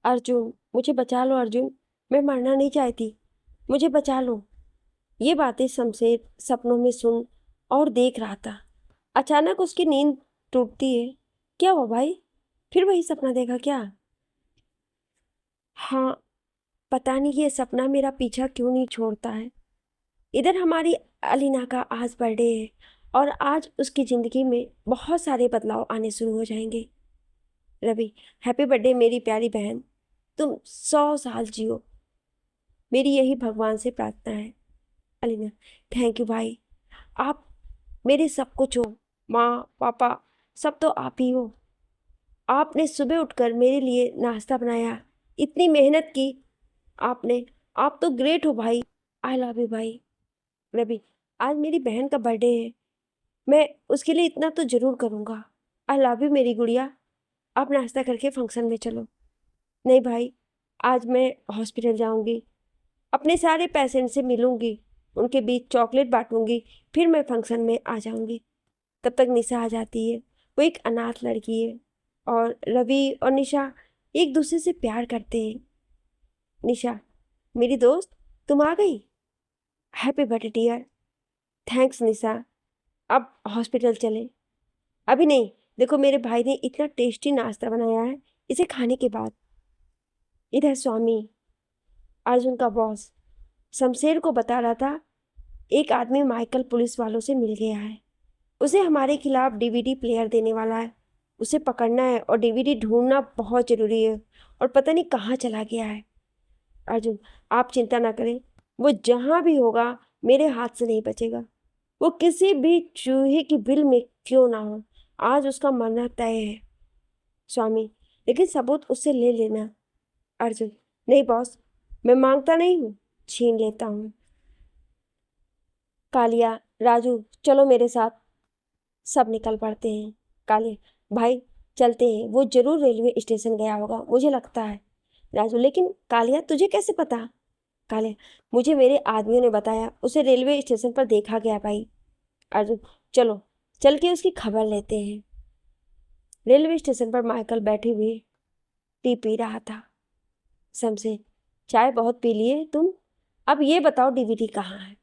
अर्जुन, मुझे बचा लो अर्जुन, मैं मरना नहीं चाहती, मुझे बचा लो। ये बातें शमशेर सपनों में सुन और देख रहा था। अचानक उसकी नींद टूटती है। क्या हुआ भाई, फिर वही सपना देखा क्या? हाँ, पता नहीं ये सपना मेरा पीछा क्यों नहीं छोड़ता है। इधर हमारी अलीना का आज बर्थडे है और आज उसकी ज़िंदगी में बहुत सारे बदलाव आने शुरू हो जाएंगे। रवि, हैप्पी बर्थडे मेरी प्यारी बहन, तुम 100 साल जियो, मेरी यही भगवान से प्रार्थना है। अलीना, थैंक यू भाई, आप मेरे सब कुछ हो। माँ पापा सब तो आप ही हो। आपने सुबह उठकर मेरे लिए नाश्ता बनाया, इतनी मेहनत की आपने, आप तो ग्रेट हो भाई। आई लव यू भाई। रवि, आज मेरी बहन का बर्थडे है, मैं उसके लिए इतना तो जरूर करूँगा। आई लव यू मेरी गुड़िया। आप नाश्ता करके फंक्शन में चलो। नहीं भाई, आज मैं हॉस्पिटल जाऊंगी, अपने सारे पेशेंट से मिलूंगी, उनके बीच चॉकलेट बांटूंगी, फिर मैं फंक्शन में आ जाऊंगी। तब तक निशा आ जाती है। वो एक अनाथ लड़की है और रवि और निशा एक दूसरे से प्यार करते हैं। निशा, मेरी दोस्त, तुम आ गई। Happy birthday dear. Thanks Nisha. अब हॉस्पिटल चले? अभी नहीं, देखो मेरे भाई ने इतना टेस्टी नाश्ता बनाया है, इसे खाने के बाद। इधर स्वामी, अर्जुन का बॉस, शमशेर को बता रहा था एक आदमी माइकल पुलिस वालों से मिल गया है, उसे हमारे खिलाफ डीवीडी प्लेयर देने वाला है। उसे पकड़ना है और डीवीडी ढूंढना बहुत जरूरी है, और पता नहीं कहाँ चला गया है। अर्जुन, आप चिंता ना करें, वो जहाँ भी होगा मेरे हाथ से नहीं बचेगा। वो किसी भी चूहे की बिल में क्यों ना हो, आज उसका मरना तय है। स्वामी, लेकिन सबूत उससे ले लेना। अर्जुन, नहीं बॉस, मैं मांगता नहीं हूँ, छीन लेता हूँ। कालिया, राजू, चलो मेरे साथ। सब निकल पड़ते हैं। काले, भाई चलते हैं, वो जरूर रेलवे स्टेशन गया होगा, मुझे लगता है। राजू, लेकिन कालिया तुझे कैसे पता? काले, मुझे मेरे आदमियों ने बताया, उसे रेलवे स्टेशन पर देखा गया भाई। अर्जुन, चलो चल के उसकी खबर लेते हैं। रेलवे स्टेशन पर माइकल बैठे हुए टी पी रहा था। समझे, चाय बहुत पी लिए तुम, अब ये बताओ डीवीडी कहाँ है?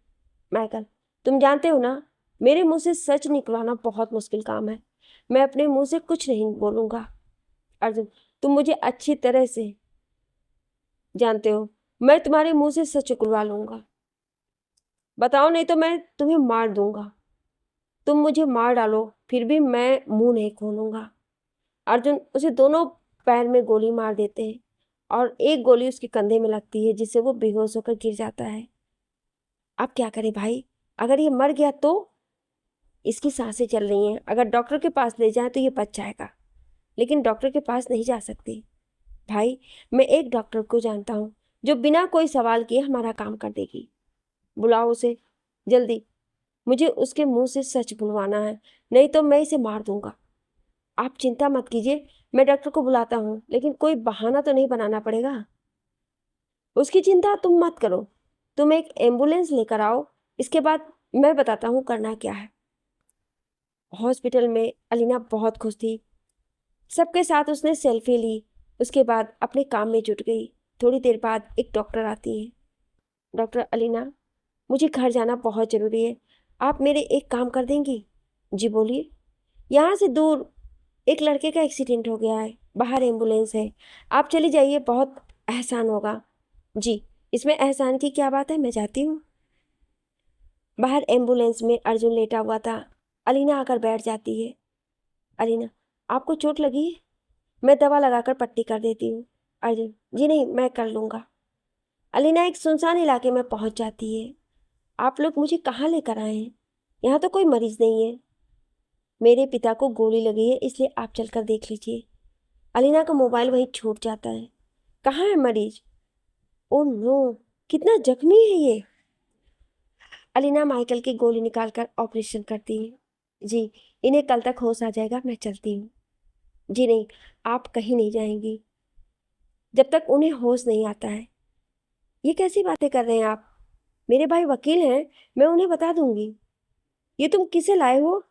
माइकल, तुम जानते हो ना, मेरे मुंह से सच निकलवाना बहुत मुश्किल काम है, मैं अपने मुंह से कुछ नहीं बोलूंगा। अर्जुन, तुम मुझे अच्छी तरह से जानते हो, मैं तुम्हारे मुंह से सच निकलवा लूंगा। बताओ, नहीं तो मैं तुम्हें मार दूंगा। तुम मुझे मार डालो फिर भी मैं मुंह नहीं खोलूंगा। अर्जुन उसे दोनों पैर में गोली मार देते हैं और एक गोली उसके कंधे में लगती है, जिससे वो बेहोश होकर गिर जाता है। अब क्या करे भाई, अगर ये मर गया तो? इसकी सांसें चल रही हैं, अगर डॉक्टर के पास ले जाए तो ये बच जाएगा, लेकिन डॉक्टर के पास नहीं जा सकते। भाई, मैं एक डॉक्टर को जानता हूँ जो बिना कोई सवाल किए हमारा काम कर देगी। बुलाओ उसे जल्दी, मुझे उसके मुंह से सच बुलवाना है, नहीं तो मैं इसे मार दूंगा। आप चिंता मत कीजिए, मैं डॉक्टर को बुलाता हूँ, लेकिन कोई बहाना तो नहीं बनाना पड़ेगा। उसकी चिंता तुम मत करो, तुम एक एम्बुलेंस लेकर आओ, इसके बाद मैं बताता हूँ करना क्या है। हॉस्पिटल में अलीना बहुत खुश थी, सबके साथ उसने सेल्फी ली, उसके बाद अपने काम में जुट गई। थोड़ी देर बाद एक डॉक्टर आती है। डॉक्टर, अलीना, मुझे घर जाना बहुत ज़रूरी है, आप मेरे एक काम कर देंगी? जी बोलिए। यहाँ से दूर एक लड़के का एक्सीडेंट हो गया है, बाहर एम्बुलेंस है, आप चली जाइए, बहुत एहसान होगा। जी, इसमें एहसान की क्या बात है, मैं जाती हूँ। बाहर एम्बुलेंस में अर्जुन लेटा हुआ था। अलीना आकर बैठ जाती है। अलीना, आपको चोट लगी है? मैं दवा लगाकर पट्टी कर देती हूँ। अर्जुन, जी नहीं, मैं कर लूँगा। अलीना एक सुनसान इलाके में पहुँच जाती है। आप लोग मुझे कहाँ लेकर आए हैं? यहाँ तो कोई मरीज नहीं है। मेरे पिता को गोली लगी है, इसलिए आप चलकर देख लीजिए। अलीना का मोबाइल वहीं छूट जाता है। कहाँ है मरीज? ओह नो, कितना जख्मी है ये। अलीना माइकल की गोली निकालकर ऑपरेशन करती है। जी, इन्हें कल तक होश आ जाएगा, मैं चलती हूँ। जी नहीं, आप कहीं नहीं जाएंगी जब तक उन्हें होश नहीं आता है। ये कैसी बातें कर रहे हैं आप? मेरे भाई वकील हैं, मैं उन्हें बता दूंगी। ये तुम किसे लाए हो?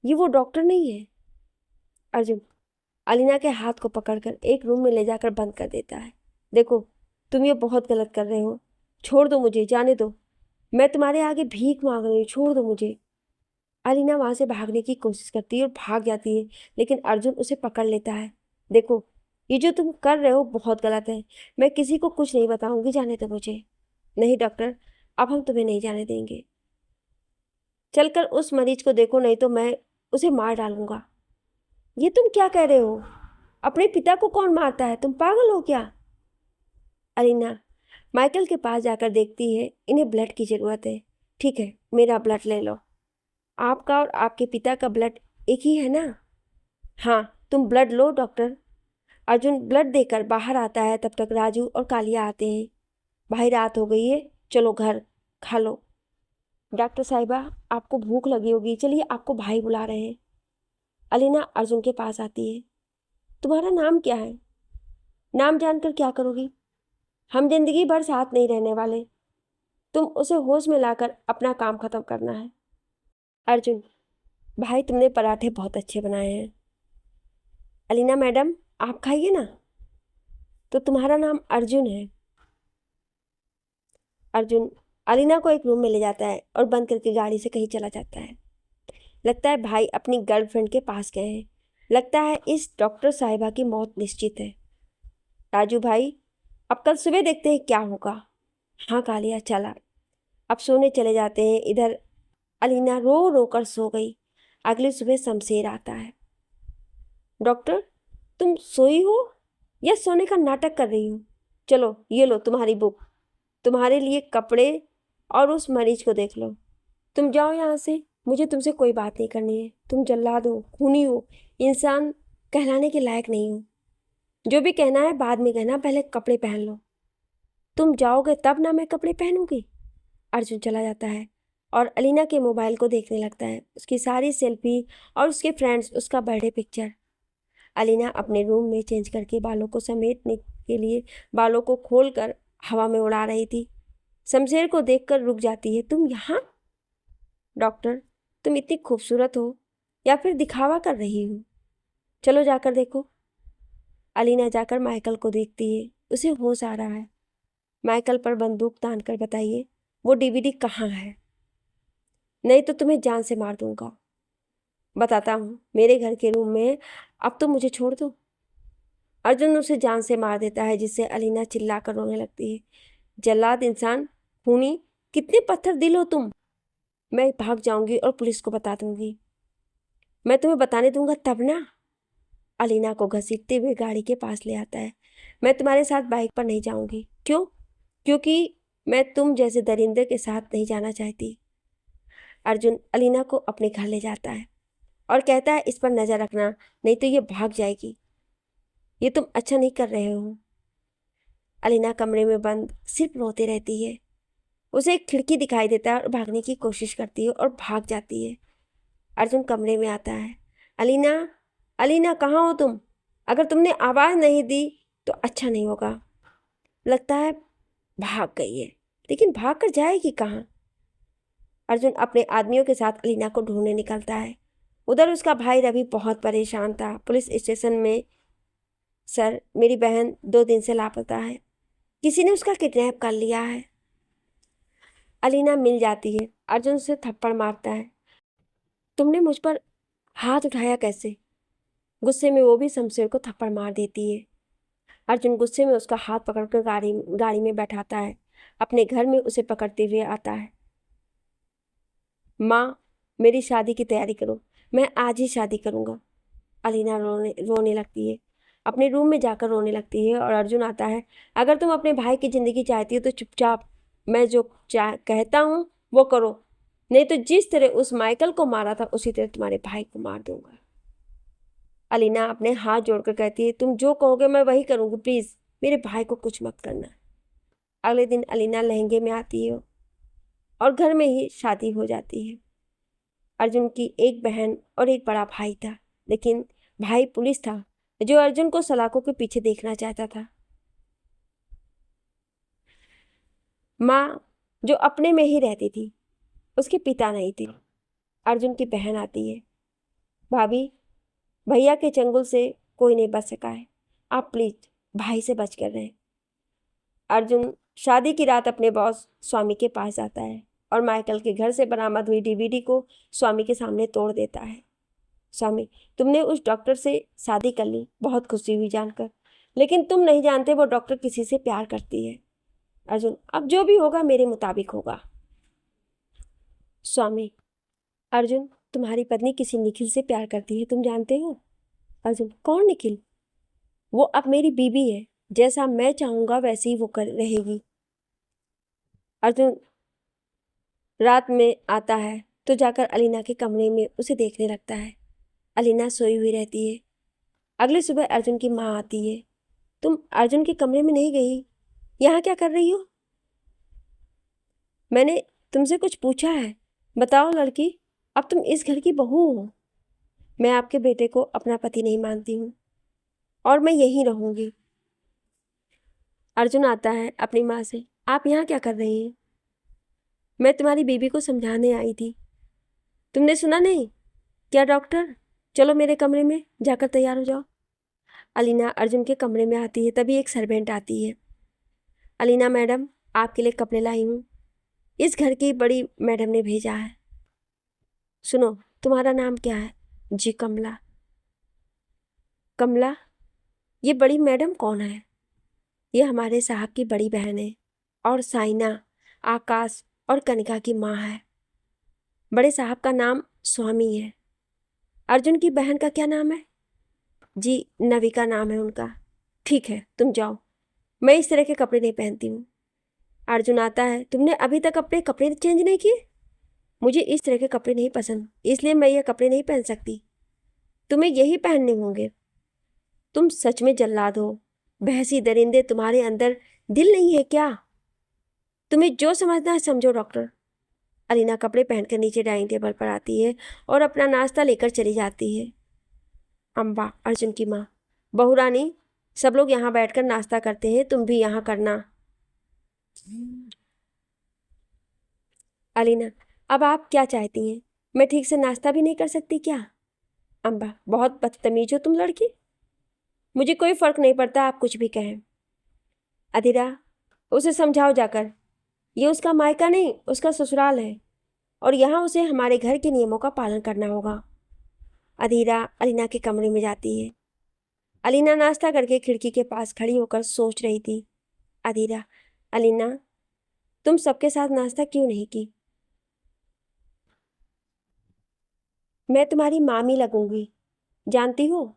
ये वो डॉक्टर नहीं है। अर्जुन, अलीना के हाथ को पकड़कर एक रूम में ले जाकर बंद कर देता है। देखो, तुम ये बहुत गलत कर रहे हो, छोड़ दो मुझे, जाने दो, मैं तुम्हारे आगे भीख मांग रही हूँ, छोड़ दो मुझे। अलीना वहां से भागने की कोशिश करती है और भाग जाती है, लेकिन अर्जुन उसे पकड़ लेता है। देखो, ये जो तुम कर रहे हो बहुत गलत है, मैं किसी को कुछ नहीं बताऊंगी, जाने दो मुझे। नहीं डॉक्टर, अब हम तुम्हें नहीं जाने देंगे, चलकर उस मरीज को देखो, नहीं तो मैं उसे मार डालूंगा। ये तुम क्या कह रहे हो? अपने पिता को कौन मारता है? तुम पागल हो क्या? अलीना माइकल के पास जाकर देखती है, इन्हें ब्लड की जरूरत है। ठीक है, मेरा ब्लड ले लो। आपका और आपके पिता का ब्लड एक ही है ना? हाँ, तुम ब्लड लो डॉक्टर। अर्जुन ब्लड देकर बाहर आता है, तब तक राजू और कालिया आते हैं। भाई, रात हो गई है, चलो घर, खा लो। डॉक्टर साहिबा, आपको भूख लगी होगी, चलिए, आपको भाई बुला रहे हैं। अलीना अर्जुन के पास आती है। तुम्हारा नाम क्या है? नाम जानकर क्या करोगी? हम जिंदगी भर साथ नहीं रहने वाले, तुम उसे होश में लाकर अपना काम खत्म करना है। अर्जुन, भाई तुमने पराठे बहुत अच्छे बनाए हैं। अलीना मैडम, आप खाइए ना। तो तुम्हारा नाम अर्जुन है। अर्जुन अलीना को एक रूम में ले जाता है और बंद करके गाड़ी से कहीं चला जाता है। लगता है भाई अपनी गर्लफ्रेंड के पास गए हैं। लगता है इस डॉक्टर साहिबा की मौत निश्चित है। राजू भाई, अब कल सुबह देखते हैं क्या होगा। हाँ कालिया, चला। अब सोने चले जाते हैं। इधर अलीना रो रो कर सो गई। अगली सुबह शमशेर आता है। डॉक्टर, तुम सोई हो या सोने का नाटक कर रही हो? चलो, ये लो तुम्हारी बुक, तुम्हारे लिए कपड़े, और उस मरीज को देख लो। तुम जाओ यहाँ से, मुझे तुमसे कोई बात नहीं करनी है। तुम जल्लाद हो, खूनी हो, इंसान कहलाने के लायक नहीं हो। जो भी कहना है बाद में कहना, पहले कपड़े पहन लो। तुम जाओगे तब ना मैं कपड़े पहनूंगी। अर्जुन चला जाता है और अलीना के मोबाइल को देखने लगता है, उसकी सारी सेल्फी और उसके फ्रेंड्स, उसका बर्थडे पिक्चर। अलीना अपने रूम में चेंज करके बालों को समेटने के लिए बालों को खोलकर हवा में उड़ा रही थी। शमशेर को देखकर रुक जाती है। तुम यहाँ? डॉक्टर, तुम इतनी खूबसूरत हो या फिर दिखावा कर रही हो? चलो जाकर देखो। अलीना जाकर माइकल को देखती है, उसे होश आ रहा है। माइकल पर बंदूक तान कर बताइए, वो डीवीडी कहाँ है? नहीं तो तुम्हें जान से मार दूंगा। बताता हूँ, मेरे घर के रूम में। अब तो मुझे छोड़ दो। अर्जुन उसे जान से मार देता है, जिससे अलीना चिल्ला कर रोने लगती है। जल्लाद इंसान, खूनी, कितने पत्थर दिल हो तुम। मैं भाग जाऊंगी और पुलिस को बता दूंगी। मैं तुम्हें बताने दूंगा तब ना। अलीना को घसीटते हुए गाड़ी के पास ले आता है। मैं तुम्हारे साथ बाइक पर नहीं जाऊंगी। क्यों? क्योंकि मैं तुम जैसे दरिंदे के साथ नहीं जाना चाहती। अर्जुन अलीना को अपने घर ले जाता है और कहता है, इस पर नजर रखना, नहीं तो ये भाग जाएगी। ये तुम अच्छा नहीं कर रहे हो। अलीना कमरे में बंद सिर्फ रोती रहती है। उसे एक खिड़की दिखाई देता है और भागने की कोशिश करती है और भाग जाती है। अर्जुन कमरे में आता है। अलीना, अलीना कहाँ हो तुम? अगर तुमने आवाज़ नहीं दी तो अच्छा नहीं होगा। लगता है भाग गई है, लेकिन भाग कर जाएगी कहाँ? अर्जुन अपने आदमियों के साथ अलीना को ढूंढने निकलता है। उधर उसका भाई रवि बहुत परेशान था। पुलिस स्टेशन में, सर मेरी बहन 2 दिन से लापता है, किसी ने उसका किडनैप कर लिया है। अलीना मिल जाती है। अर्जुन उसे थप्पड़ मारता है। तुमने मुझ पर हाथ उठाया कैसे? गुस्से में वो भी शमशेर को थप्पड़ मार देती है। अर्जुन गुस्से में उसका हाथ पकड़कर गाड़ी में बैठाता है। अपने घर में उसे पकड़ते हुए आता है। माँ, मेरी शादी की तैयारी करो, मैं आज ही शादी करूँगा। अलीना रोने लगती है, अपने रूम में जाकर रोने लगती है और अर्जुन आता है। अगर तुम अपने भाई की ज़िंदगी चाहती हो तो चुपचाप मैं जो कहता हूँ वो करो, नहीं तो जिस तरह उस माइकल को मारा था उसी तरह तुम्हारे भाई को मार दूंगा। अलीना अपने हाथ जोड़कर कहती है, तुम जो कहोगे मैं वही करूँगी, प्लीज़ मेरे भाई को कुछ मत करना। अगले दिन अलीना लहंगे में आती है और घर में ही शादी हो जाती है। अर्जुन की एक बहन और एक बड़ा भाई था, लेकिन भाई पुलिस था जो अर्जुन को सलाखों के पीछे देखना चाहता था। माँ जो अपने में ही रहती थी, उसके पिता नहीं थे। अर्जुन की बहन आती है। भाभी, भैया के चंगुल से कोई नहीं बच सका है। आप प्लीज भाई से बच कर रहें। अर्जुन शादी की रात अपने बॉस स्वामी के पास जाता है और माइकल के घर से बरामद हुई डीवीडी को स्वामी के सामने तोड़ देता है। स्वामी, तुमने उस डॉक्टर से शादी कर ली, बहुत खुशी हुई जानकर, लेकिन तुम नहीं जानते वो डॉक्टर किसी से प्यार करती है। अर्जुन, अब जो भी होगा मेरे मुताबिक होगा। स्वामी, अर्जुन तुम्हारी पत्नी किसी निखिल से प्यार करती है, तुम जानते हो? अर्जुन, कौन निखिल? वो अब मेरी बीबी है, जैसा मैं चाहूंगा वैसे ही वो कर रहेगी। अर्जुन रात में आता है तो जाकर अलीना के कमरे में उसे देखने लगता है। अलीना सोई हुई रहती है। अगली सुबह अर्जुन की माँ आती है। तुम अर्जुन के कमरे में नहीं गई, यहाँ क्या कर रही हो? मैंने तुमसे कुछ पूछा है, बताओ लड़की, अब तुम इस घर की बहू हो। मैं आपके बेटे को अपना पति नहीं मानती हूँ और मैं यहीं रहूंगी। अर्जुन आता है अपनी माँ से, आप यहाँ क्या कर रही हैं? मैं तुम्हारी बीबी को समझाने आई थी। तुमने सुना नहीं क्या डॉक्टर? चलो मेरे कमरे में जाकर तैयार हो जाओ। अलीना अर्जुन के कमरे में आती है, तभी एक सर्वेंट आती है। अलीना मैडम, आपके लिए कपड़े लाई हूँ, इस घर की बड़ी मैडम ने भेजा है। सुनो, तुम्हारा नाम क्या है? जी कमला। कमला, ये बड़ी मैडम कौन है? ये हमारे साहब की बड़ी बहन है और साइना, आकाश और कनिका की माँ है। बड़े साहब का नाम स्वामी है। अर्जुन की बहन का क्या नाम है? जी नविका नाम है उनका। ठीक है, तुम जाओ, मैं इस तरह के कपड़े नहीं पहनती हूँ। अर्जुन आता है, तुमने अभी तक अपने कपड़े चेंज नहीं किए? मुझे इस तरह के कपड़े नहीं पसंद, इसलिए मैं ये कपड़े नहीं पहन सकती। तुम्हें यही पहनने होंगे। तुम सच में जल्लाद हो, बहसी दरिंदे, तुम्हारे अंदर दिल नहीं है क्या? तुम्हें जो समझना है समझो डॉक्टर। अलीना कपड़े पहनकर नीचे डाइनिंग टेबल पर आती है और अपना नाश्ता लेकर चली जाती है। अम्बा अर्जुन की माँ, बहू रानी, सब लोग यहाँ बैठकर नाश्ता करते हैं, तुम भी यहाँ करना। अलीना, अब आप क्या चाहती हैं? मैं ठीक से नाश्ता भी नहीं कर सकती क्या? अम्बा, बहुत बदतमीज हो तुम लड़की, मुझे कोई फर्क नहीं पड़ता आप कुछ भी कहें। अधीरा, उसे समझाओ जाकर, ये उसका मायका नहीं, उसका ससुराल है और यहाँ उसे हमारे घर के नियमों का पालन करना होगा। अधीरा अलीना के कमरे में जाती है। अलीना नाश्ता करके खिड़की के पास खड़ी होकर सोच रही थी। अधीरा, अलीना, तुम सबके साथ नाश्ता क्यों नहीं की? मैं तुम्हारी मामी लगूंगी, जानती हो,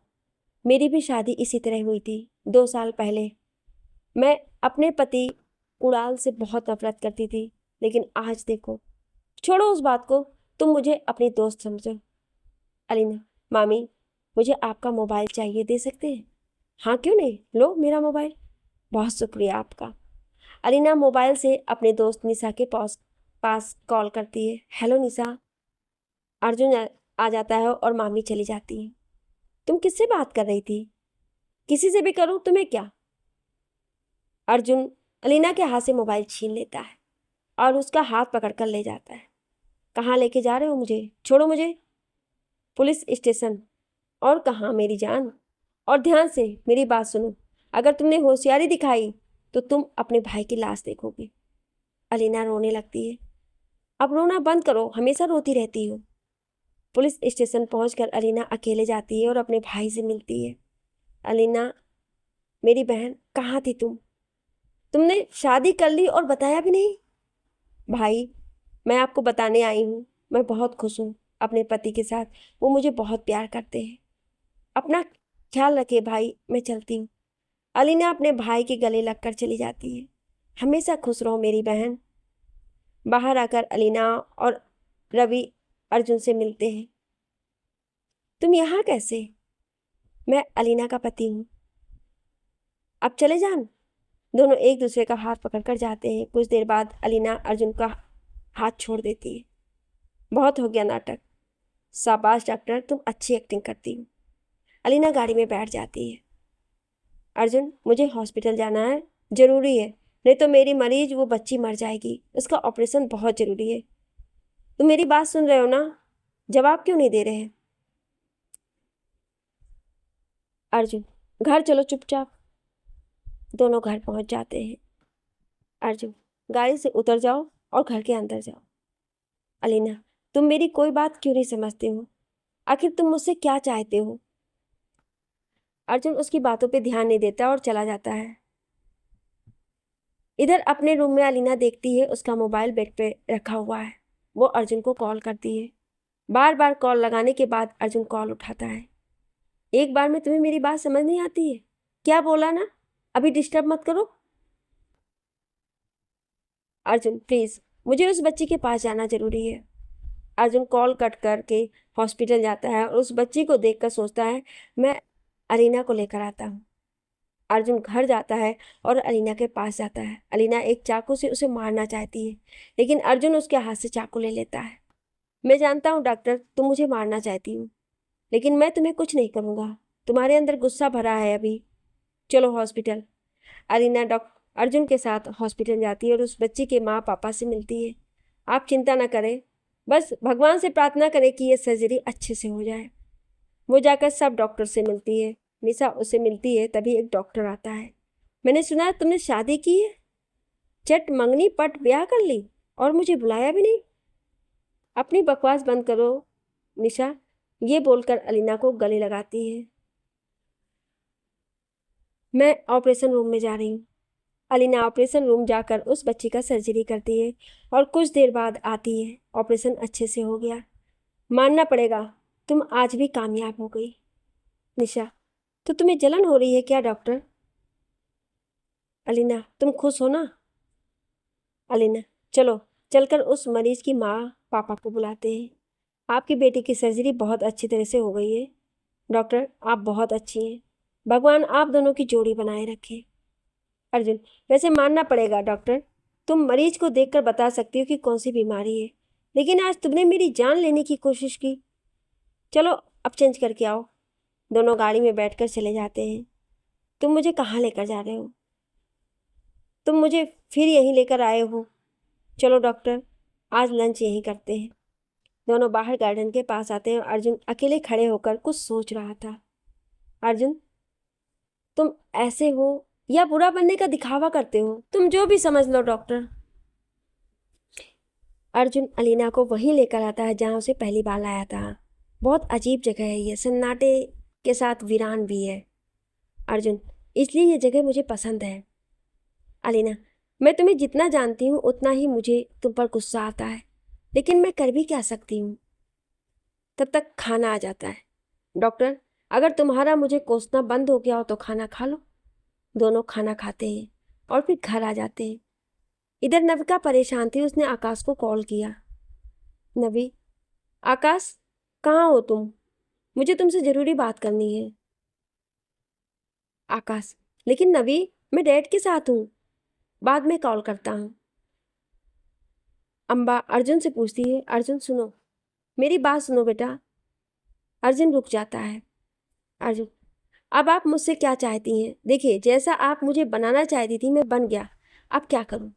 मेरी भी शादी इसी तरह हुई थी 2 साल पहले। मैं अपने पति उड़ाल से बहुत नफरत करती थी, लेकिन आज देखो। छोड़ो उस बात को, तुम मुझे अपनी दोस्त समझो। अलीना, मामी, मुझे आपका मोबाइल चाहिए, दे सकते हैं? हाँ क्यों नहीं, लो मेरा मोबाइल। बहुत शुक्रिया आपका। अलीना मोबाइल से अपने दोस्त निशा के पास पास कॉल करती है। हेलो निशा। अर्जुन आ जाता है और मामी चली जाती है। तुम किससे बात कर रही थी? किसी से भी करूं, तुम्हें क्या? अर्जुन अलीना के हाथ से मोबाइल छीन लेता है और उसका हाथ पकड़कर ले जाता है। कहाँ लेके जा रहे हो मुझे? छोड़ो मुझे। Police station. और कहाँ मेरी जान? और ध्यान से मेरी बात सुनो, अगर तुमने होशियारी दिखाई तो तुम अपने भाई की लाश देखोगे। अलीना रोने लगती है। अब रोना बंद करो, हमेशा रोती रहती हो। पुलिस स्टेशन पहुंचकर अलीना अकेले जाती है और अपने भाई से मिलती है। अलीना, मेरी बहन, कहाँ थी तुम? तुमने शादी कर ली और बताया भी नहीं। भाई, मैं आपको बताने आई हूँ, मैं बहुत खुश हूँ अपने पति के साथ, वो मुझे बहुत प्यार करते हैं। अपना ख्याल रखे भाई, मैं चलती हूँ। अलीना अपने भाई के गले लगकर चली जाती है। हमेशा खुश रहो मेरी बहन। बाहर आकर अलीना और रवि अर्जुन से मिलते हैं। तुम यहाँ कैसे? मैं अलीना का पति हूँ। अब चले जान। दोनों एक दूसरे का हाथ पकड़कर जाते हैं। कुछ देर बाद अलीना अर्जुन का हाथ छोड़ देती है। बहुत हो गया नाटक। शाबाश डॉक्टर, तुम अच्छी एक्टिंग करती हो। अलीना गाड़ी में बैठ जाती है। अर्जुन, मुझे हॉस्पिटल जाना है, जरूरी है, नहीं तो मेरी मरीज वो बच्ची मर जाएगी, उसका ऑपरेशन बहुत जरूरी है। तुम मेरी बात सुन रहे हो ना? जवाब क्यों नहीं दे रहे हैं? अर्जुन, घर चलो चुपचाप। दोनों घर पहुंच जाते हैं। अर्जुन, गाड़ी से उतर जाओ और घर के अंदर जाओ। अलीना, तुम मेरी कोई बात क्यों नहीं समझते हो? आखिर तुम मुझसे क्या चाहते हो? अर्जुन उसकी बातों पे ध्यान नहीं देता और चला जाता है। इधर अपने रूम में अलीना देखती है उसका मोबाइल बेड पे रखा हुआ है। वो अर्जुन को कॉल करती है। बार बार कॉल लगाने के बाद अर्जुन कॉल उठाता है। एक बार में तुम्हें मेरी बात समझ नहीं आती है? क्या बोला ना, अभी डिस्टर्ब मत करो। अर्जुन प्लीज, मुझे उस बच्ची के पास जाना जरूरी है। अर्जुन कॉल कट करके हॉस्पिटल जाता है और उस बच्ची को देखकर सोचता है मैं अलीना को लेकर आता हूँ। अर्जुन घर जाता है और अलीना के पास जाता है। अलीना एक चाकू से उसे मारना चाहती है, लेकिन अर्जुन उसके हाथ से चाकू ले लेता है। मैं जानता हूँ डॉक्टर, तुम मुझे मारना चाहती हो, लेकिन मैं तुम्हें कुछ नहीं करूँगा। तुम्हारे अंदर गुस्सा भरा है अभी। चलो हॉस्पिटल। अलीना डॉक्टर अर्जुन के साथ हॉस्पिटल जाती है और उस बच्ची के माँ पापा से मिलती है। आप चिंता ना करें, बस भगवान से प्रार्थना करें कि ये सर्जरी अच्छे से हो जाए। वो जाकर सब डॉक्टर से मिलती है। निशा उससे मिलती है, तभी एक डॉक्टर आता है। मैंने सुना है तुमने शादी की है, चट मंगनी पट ब्याह कर ली और मुझे बुलाया भी नहीं। अपनी बकवास बंद करो निशा, ये बोलकर अलीना को गले लगाती है। मैं ऑपरेशन रूम में जा रही हूँ। अलीना ऑपरेशन रूम जाकर उस बच्ची का सर्जरी करती है और कुछ देर बाद आती है। ऑपरेशन अच्छे से हो गया। मानना पड़ेगा, तुम आज भी कामयाब हो गई। निशा, तो तुम्हें जलन हो रही है क्या डॉक्टर? अलीना, तुम खुश हो ना? अलीना, चलो चलकर उस मरीज की माँ पापा को बुलाते हैं। आपकी बेटी की सर्जरी बहुत अच्छी तरह से हो गई है डॉक्टर, आप बहुत अच्छी हैं। भगवान आप दोनों की जोड़ी बनाए रखे। अर्जुन, वैसे मानना पड़ेगा डॉक्टर, तुम मरीज को देखकर बता सकती हो कि कौन सी बीमारी है, लेकिन आज तुमने मेरी जान लेने की कोशिश की। चलो अब चेंज करके आओ। दोनों गाड़ी में बैठकर चले जाते हैं। तुम मुझे कहाँ लेकर जा रहे हो? तुम मुझे फिर यहीं लेकर आए हो। चलो डॉक्टर, आज लंच यहीं करते हैं। दोनों बाहर गार्डन के पास आते हैं। अर्जुन अकेले खड़े होकर कुछ सोच रहा था। अर्जुन, तुम ऐसे हो या बुरा बनने का दिखावा करते हो? तुम जो भी समझ लो डॉक्टर। अर्जुन अलीना को वहीं लेकर आता है जहाँ उसे पहली बार लाया था। बहुत अजीब जगह है ये, सन्नाटे के साथ वीरान भी है। अर्जुन, इसलिए ये जगह मुझे पसंद है। अलीना, मैं तुम्हें जितना जानती हूँ उतना ही मुझे तुम पर गुस्सा आता है, लेकिन मैं कर भी क्या सकती हूँ। तब तक खाना आ जाता है। डॉक्टर, अगर तुम्हारा मुझे कोसना बंद हो गया हो तो खाना खा लो। दोनों खाना खाते हैं और फिर घर आ जाते हैं। इधर नविका परेशान थी, उसने आकाश को कॉल किया। नवी, आकाश कहाँ हो तुम? मुझे तुमसे जरूरी बात करनी है। आकाश, लेकिन नवी, मैं डैड के साथ हूँ, बाद में कॉल करता हूँ। अम्बा अर्जुन से पूछती है। अर्जुन सुनो, मेरी बात सुनो बेटा। अर्जुन रुक जाता है। अर्जुन, अब आप मुझसे क्या चाहती हैं? देखिए, जैसा आप मुझे बनाना चाहती थी मैं बन गया, अब क्या करूं?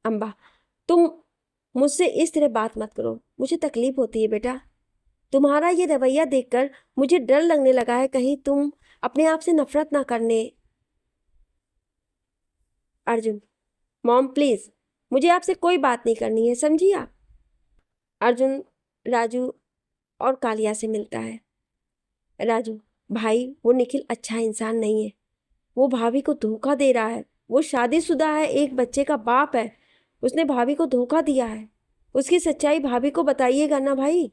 अम्बा, तुम मुझसे इस तरह बात मत करो, मुझे तकलीफ होती है बेटा। तुम्हारा ये रवैया देखकर मुझे डर लगने लगा है, कहीं तुम अपने आप से नफरत ना करने। अर्जुन, मॉम प्लीज, मुझे आपसे कोई बात नहीं करनी है, समझिए आप। अर्जुन राजू और कालिया से मिलता है। राजू, भाई वो निखिल अच्छा इंसान नहीं है, वो भाभी को धोखा दे रहा है। वो शादीशुदा है, एक बच्चे का बाप है, उसने भाभी को धोखा दिया है। उसकी सच्चाई भाभी को बताइएगा ना भाई।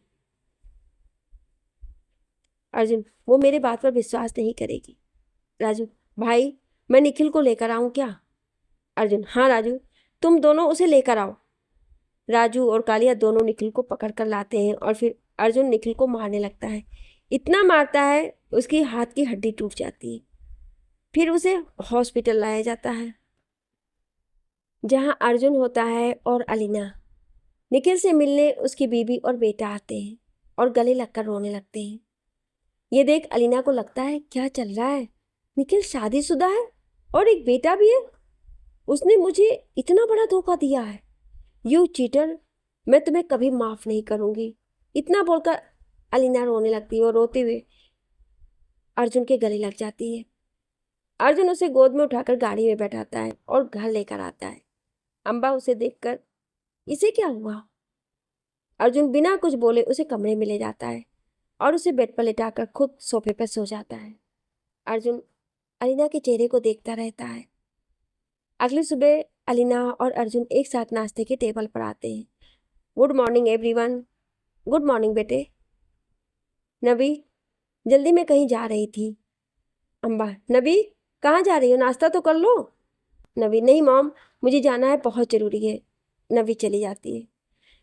अर्जुन, वो मेरे बात पर विश्वास नहीं करेगी। राजू, भाई मैं निखिल को लेकर आऊं क्या? अर्जुन, हाँ राजू, तुम दोनों उसे लेकर आओ। राजू और कालिया दोनों निखिल को पकड़ कर लाते हैं और फिर अर्जुन निखिल को मारने लगता है। इतना मारता है उसकी हाथ की हड्डी टूट जाती है। फिर उसे हॉस्पिटल लाया जाता है जहां अर्जुन होता है और अलीना। निखिल से मिलने उसकी बीवी और बेटा आते हैं और गले लगकर रोने लगते हैं। ये देख अलीना को लगता है क्या चल रहा है, निखिल शादीशुदा है और एक बेटा भी है। उसने मुझे इतना बड़ा धोखा दिया है। यू चीटर, मैं तुम्हें कभी माफ नहीं करूंगी। इतना बोलकर अलीना रोने लगती है और रोते हुए अर्जुन के गले लग जाती है। अर्जुन उसे गोद में उठाकर गाड़ी में बैठाता है और घर लेकर आता है। अम्बा उसे देखकर, इसे क्या हुआ? अर्जुन बिना कुछ बोले उसे कमरे में ले जाता है और उसे बेड पर लेटाकर खुद सोफे पर सो जाता है। अर्जुन अलीना के चेहरे को देखता रहता है। अगली सुबह अलीना और अर्जुन एक साथ नाश्ते के टेबल पर आते हैं। Good morning everyone. Good morning बेटे। नबी, जल्दी मैं कहीं जा रही थी। अम्बा, नबी कहाँ जा रही हो? नाश्ता तो कर लो। नबी, नहीं मॉम, मुझे जाना है, बहुत ज़रूरी है। नबी चली जाती है।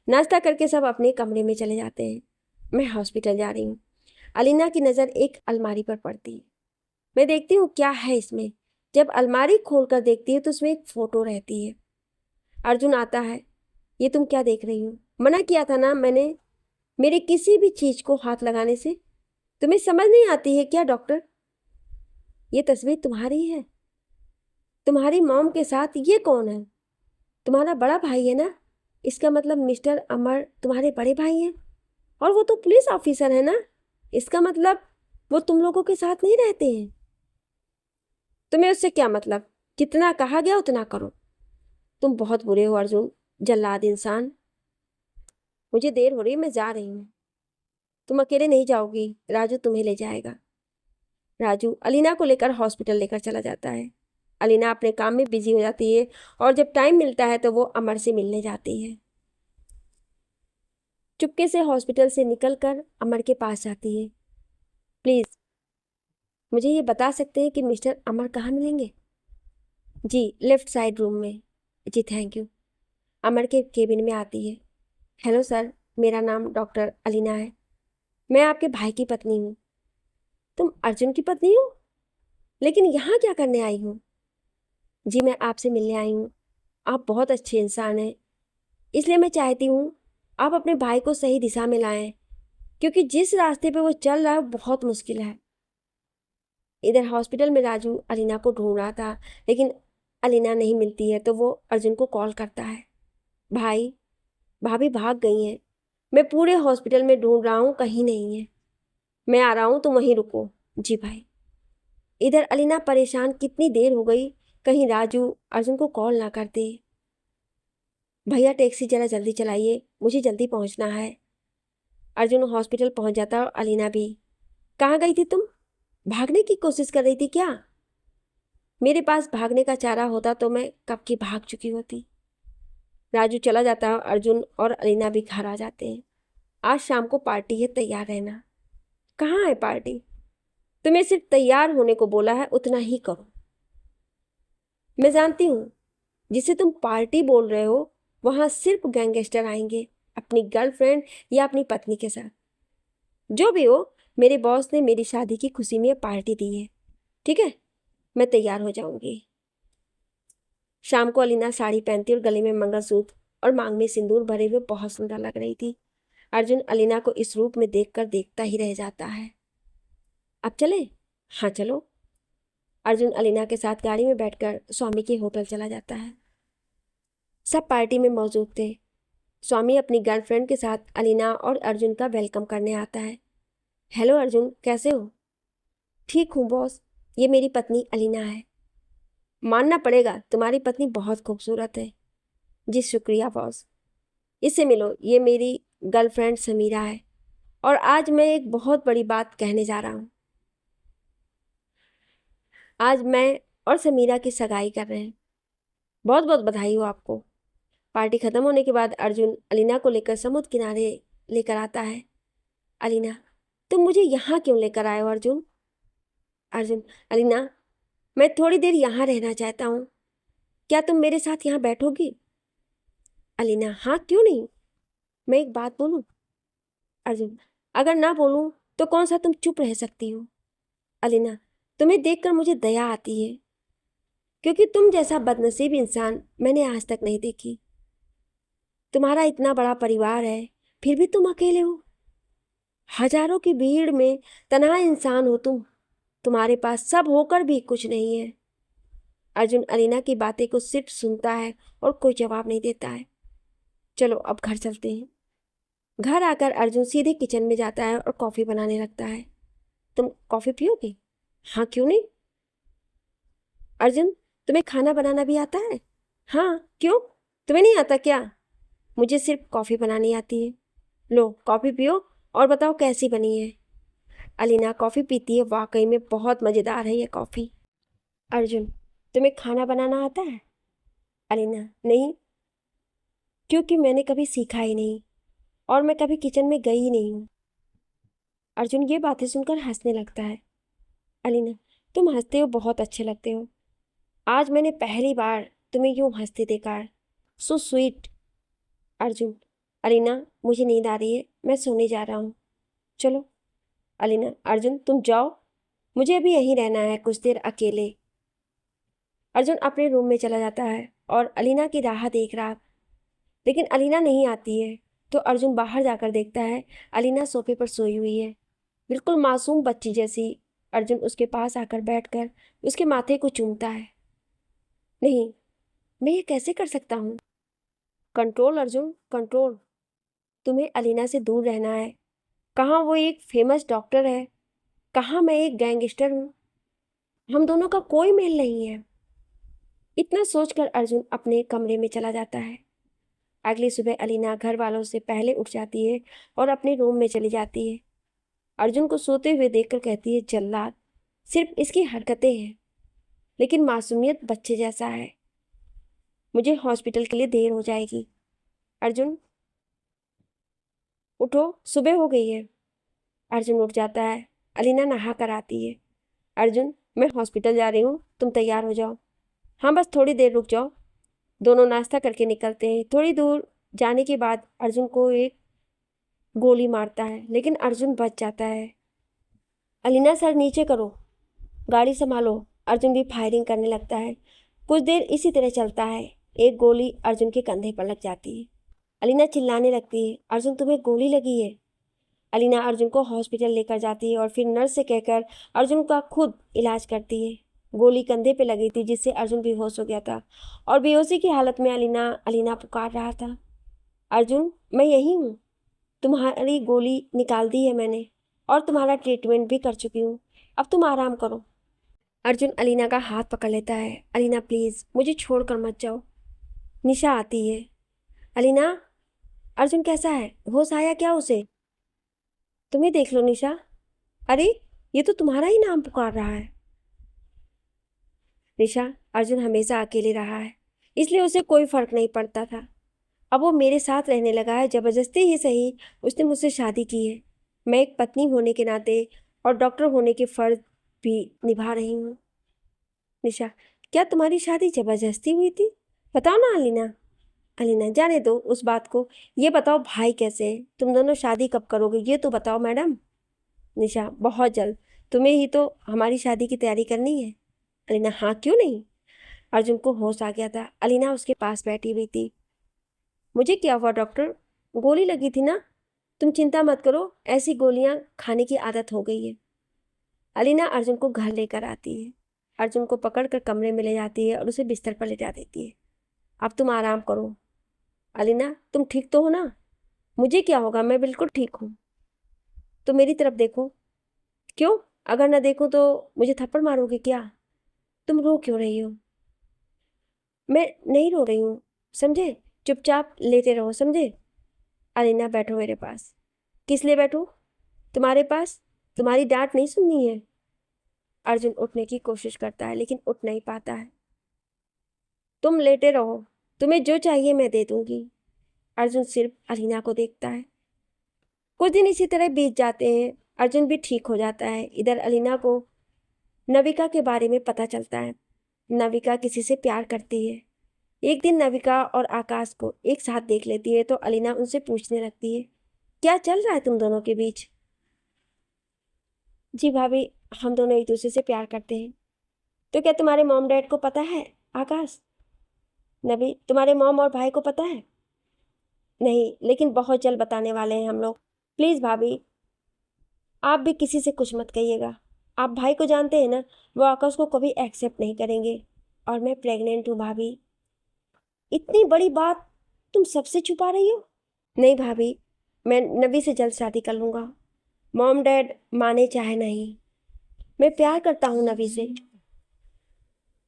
नाश्ता करके सब अपने कमरे में चले जाते हैं। मैं हॉस्पिटल जा रही हूँ। अलीना की नज़र एक अलमारी पर पड़ती है। मैं देखती हूँ क्या है इसमें। जब अलमारी खोलकर देखती है तो उसमें एक फ़ोटो रहती है। अर्जुन आता है। ये तुम क्या देख रही हो? मना किया था ना मैंने मेरे किसी भी चीज़ को हाथ लगाने से। तुम्हें समझ नहीं आती है क्या डॉक्टर? ये तस्वीर तुम्हारी है, तुम्हारी मॉम के साथ। ये कौन है? तुम्हारा बड़ा भाई है ना? इसका मतलब मिस्टर अमर तुम्हारे बड़े भाई हैं। और वो तो पुलिस ऑफिसर है ना? इसका मतलब वो तुम लोगों के साथ नहीं रहते हैं। तुम्हें उससे क्या मतलब? जितना कहा गया उतना करो। तुम बहुत बुरे हो अर्जुन, जल्लाद इंसान। मुझे देर हो रही है, मैं जा रही हूँ। तुम अकेले नहीं जाओगी, राजू तुम्हें ले जाएगा। राजू अलीना को लेकर हॉस्पिटल लेकर चला जाता है। अलीना अपने काम में बिजी हो जाती है और जब टाइम मिलता है तो वो अमर से मिलने जाती है। चुपके से हॉस्पिटल से निकलकर अमर के पास जाती है। प्लीज़ मुझे ये बता सकते हैं कि मिस्टर अमर कहाँ मिलेंगे? जी, लेफ्ट साइड रूम में। जी थैंक यू। अमर के केबिन में आती है। हेलो सर, मेरा नाम डॉक्टर अलीना है। मैं आपके भाई की पत्नी हूँ। तुम अर्जुन की पत्नी हो? लेकिन यहाँ क्या करने आई हो? जी मैं आपसे मिलने आई हूँ। आप बहुत अच्छे इंसान हैं, इसलिए मैं चाहती हूँ आप अपने भाई को सही दिशा में लाएं, क्योंकि जिस रास्ते पे वो चल रहा है वो बहुत मुश्किल है। इधर हॉस्पिटल में राजू अलीना को ढूंढ रहा था, लेकिन अलीना नहीं मिलती है तो वो अर्जुन को कॉल करता है। भाई, भाभी भाग गई हैं। मैं पूरे हॉस्पिटल में ढूंढ रहा हूँ, कहीं नहीं है। मैं आ रहा हूँ, तुम वहीं रुको। जी भाई। इधर अलीना परेशान, कितनी देर हो गई, कहीं राजू अर्जुन को कॉल ना कर दे। भैया टैक्सी जरा जल्दी चलाइए, मुझे जल्दी पहुँचना है। अर्जुन हॉस्पिटल पहुँच जाता और अलीना भी। कहाँ गई थी तुम? भागने की कोशिश कर रही थी क्या? मेरे पास भागने का चारा होता तो मैं कब की भाग चुकी होती। राजू चला जाता है। अर्जुन और अलीना भी घर आ जाते हैं। आज शाम को पार्टी है, तैयार रहना। कहाँ है पार्टी? तुम्हें सिर्फ तैयार होने को बोला है, उतना ही करो। मैं जानती हूँ जिसे तुम पार्टी बोल रहे हो वहाँ सिर्फ गैंगस्टर आएंगे, अपनी गर्लफ्रेंड या अपनी पत्नी के साथ। जो भी हो, मेरे बॉस ने मेरी शादी की खुशी में पार्टी दी है। ठीक है, मैं तैयार हो जाऊंगी। शाम को अलीना साड़ी पहनती और गले में मंगलसूत्र और मांग में सिंदूर भरे हुए बहुत सुंदर लग रही थी। अर्जुन अलीना को इस रूप में देखकर देखता ही रह जाता है। अब चले? हाँ चलो। अर्जुन अलीना के साथ गाड़ी में बैठकर स्वामी के होटल चला जाता है। सब पार्टी में मौजूद थे। स्वामी अपनी गर्लफ्रेंड के साथ अलीना और अर्जुन का वेलकम करने आता है। हेलो अर्जुन, कैसे हो? ठीक हूँ बॉस, ये मेरी पत्नी अलीना है। मानना पड़ेगा तुम्हारी पत्नी बहुत खूबसूरत है। जी शुक्रिया बॉस। इससे मिलो, ये मेरी गर्लफ्रेंड समीरा है और आज मैं एक बहुत बड़ी बात कहने जा रहा हूँ। आज मैं और समीरा की सगाई कर रहे हैं। बहुत बहुत बधाई हो आपको। पार्टी खत्म होने के बाद अर्जुन अलीना को लेकर समुद्र किनारे लेकर आता है। अलीना, तुम मुझे यहाँ क्यों लेकर आए हो अर्जुन? अर्जुन, अलीना, मैं थोड़ी देर यहाँ रहना चाहता हूँ। क्या तुम मेरे साथ यहाँ बैठोगी? अलीना, हाँ क्यों नहीं। मैं एक बात बोलूँ? अर्जुन, अगर ना बोलूँ तो कौन सा तुम चुप रह सकती हो? अलीना, तुम्हें देखकर मुझे दया आती है, क्योंकि तुम जैसा बदनसीब इंसान मैंने आज तक नहीं देखी। तुम्हारा इतना बड़ा परिवार है, फिर भी तुम अकेले हो। हजारों की भीड़ में तन्हा इंसान हो तुम। तुम्हारे पास सब होकर भी कुछ नहीं है। अर्जुन अलीना की बातें को सिर्फ सुनता है और कोई जवाब नहीं देता है। चलो अब घर चलते हैं। घर आकर अर्जुन सीधे किचन में जाता है और कॉफ़ी बनाने लगता है। तुम कॉफ़ी पियोगे? हाँ क्यों नहीं। अर्जुन, तुम्हें खाना बनाना भी आता है? हाँ क्यों, तुम्हें नहीं आता क्या? मुझे सिर्फ कॉफ़ी बनानी आती है। लो कॉफ़ी पियो और बताओ कैसी बनी है। अलीना कॉफ़ी पीती है, वाकई में बहुत मज़ेदार है ये कॉफ़ी। अर्जुन, तुम्हें खाना बनाना आता है? अलीना, नहीं, क्योंकि मैंने कभी सीखा ही नहीं और मैं कभी किचन में गई ही नहीं हूँ। अर्जुन ये बातें सुनकर हंसने लगता है। अलीना, तुम हंसते हो, बहुत अच्छे लगते हो। आज मैंने पहली बार तुम्हें यूं हंसते देखा है। So sweet. अर्जुन, अलीना मुझे नींद आ रही है, मैं सोने जा रहा हूँ। चलो। अलीना, अर्जुन तुम जाओ, मुझे अभी यहीं रहना है कुछ देर अकेले। अर्जुन अपने रूम में चला जाता है और अलीना की राह देख रहा, लेकिन अलीना नहीं आती है। तो अर्जुन बाहर जाकर देखता है अलीना सोफे पर सोई हुई है, बिल्कुल मासूम बच्ची जैसी। अर्जुन उसके पास आकर बैठकर उसके माथे को चूमता है। नहीं, मैं ये कैसे कर सकता हूँ? Control Arjun, control. तुम्हें अलीना से दूर रहना है। कहाँ वो एक फेमस डॉक्टर है, कहाँ मैं एक गैंगस्टर हूँ। हम दोनों का कोई मेल नहीं है। इतना सोचकर अर्जुन अपने कमरे में चला जाता है। अगली सुबह अलीना घर वालों से पहले उठ जाती है और अपने रूम में चली जाती है। अर्जुन को सोते हुए देखकर कहती है, जल्लाद, सिर्फ इसकी हरकतें हैं, लेकिन मासूमियत बच्चे जैसा है। मुझे हॉस्पिटल के लिए देर हो जाएगी। अर्जुन उठो, सुबह हो गई है। अर्जुन उठ जाता है। अलीना नहा कर आती है। अर्जुन, मैं हॉस्पिटल जा रही हूँ, तुम तैयार हो जाओ। हाँ बस थोड़ी देर रुक जाओ। दोनों नाश्ता करके निकलते हैं। थोड़ी दूर जाने के बाद अर्जुन को एक गोली मारता है, लेकिन अर्जुन बच जाता है। अलीना सर नीचे करो, गाड़ी संभालो। अर्जुन भी फायरिंग करने लगता है। कुछ देर इसी तरह चलता है। एक गोली अर्जुन के कंधे पर लग जाती है। अलीना चिल्लाने लगती है, अर्जुन तुम्हें गोली लगी है। अलीना अर्जुन को हॉस्पिटल लेकर जाती है और फिर नर्स से कहकर अर्जुन का खुद इलाज करती है। गोली कंधे पे लगी थी जिससे अर्जुन बेहोश हो गया था और बेहोशी की हालत में अलीना अलीना पुकार रहा था, अर्जुन मैं यही हूँ, तुम्हारी गोली निकाल दी है मैंने और तुम्हारा ट्रीटमेंट भी कर चुकी हूँ, अब तुम आराम करो। अर्जुन अलीना का हाथ पकड़ लेता है। अलीना प्लीज़ मुझे छोड़कर मत जाओ। निशा आती है। अलीना, अर्जुन कैसा है, होश आया क्या उसे? तुम्हें देख लो निशा। अरे ये तो तुम्हारा ही नाम पुकार रहा है। निशा, अर्जुन हमेशा अकेले रहा है, इसलिए उसे कोई फर्क नहीं पड़ता था। अब वो मेरे साथ रहने लगा है, जबरदस्ती ही सही, उसने मुझसे शादी की है। मैं एक पत्नी होने के नाते और डॉक्टर होने के फर्ज भी निभा रही हूँ। निशा, क्या तुम्हारी शादी जबरदस्ती हुई थी? बताओ ना अलीना। अलीना, जाने दो उस बात को, ये बताओ भाई कैसे है, तुम दोनों शादी कब करोगे ये तो बताओ मैडम। निशा, बहुत जल्द, तुम्हें ही तो हमारी शादी की तैयारी करनी है। अलीना, हाँ क्यों नहीं। अर्जुन को होश आ गया था। अलीना उसके पास बैठी हुई थी। मुझे क्या हुआ डॉक्टर, गोली लगी थी ना, तुम चिंता मत करो, ऐसी गोलियां खाने की आदत हो गई है। अलीना अर्जुन को घर लेकर आती है। अर्जुन को पकड़कर कमरे में ले जाती है और उसे बिस्तर पर ले जा देती है। अब तुम आराम करो। अलीना, तुम ठीक तो हो ना? मुझे क्या होगा, मैं बिल्कुल ठीक हूँ। तो मेरी तरफ देखो। क्यों, अगर ना देखूं तो मुझे थप्पड़ मारोगे क्या? तुम रो क्यों रही हो? मैं नहीं रो रही हूँ, समझे, चुपचाप लेटे रहो, समझे। अलीना, बैठो मेरे पास। किस लिए बैठूं तुम्हारे पास? तुम्हारी डांट नहीं सुननी है। अर्जुन उठने की कोशिश करता है लेकिन उठ नहीं पाता है। तुम लेटे रहो, तुम्हें जो चाहिए मैं दे दूंगी। अर्जुन सिर्फ अलीना को देखता है। कुछ दिन इसी तरह बीत जाते हैं। अर्जुन भी ठीक हो जाता है। इधर अलीना को नविका के बारे में पता चलता है। नविका किसी से प्यार करती है। एक दिन नविका और आकाश को एक साथ देख लेती है तो अलीना उनसे पूछने लगती है, क्या चल रहा है तुम दोनों के बीच? जी भाभी, हम दोनों एक दूसरे से प्यार करते हैं। तो क्या तुम्हारे मॉम डैड को पता है? आकाश, नबी, तुम्हारे मॉम और भाई को पता है? नहीं, लेकिन बहुत जल्द बताने वाले हैं हम लोग। प्लीज़ भाभी, आप भी किसी से कुछ मत कहिएगा। आप भाई को जानते हैं ना, वो आकाश को कभी एक्सेप्ट नहीं करेंगे। और मैं प्रेग्नेंट हूँ भाभी। इतनी बड़ी बात तुम सबसे छुपा रही हो? नहीं भाभी, मैं नबी से जल्द शादी कर लूँगा, मॉम डैड माने चाहे नहीं। मैं प्यार करता हूँ नवी से।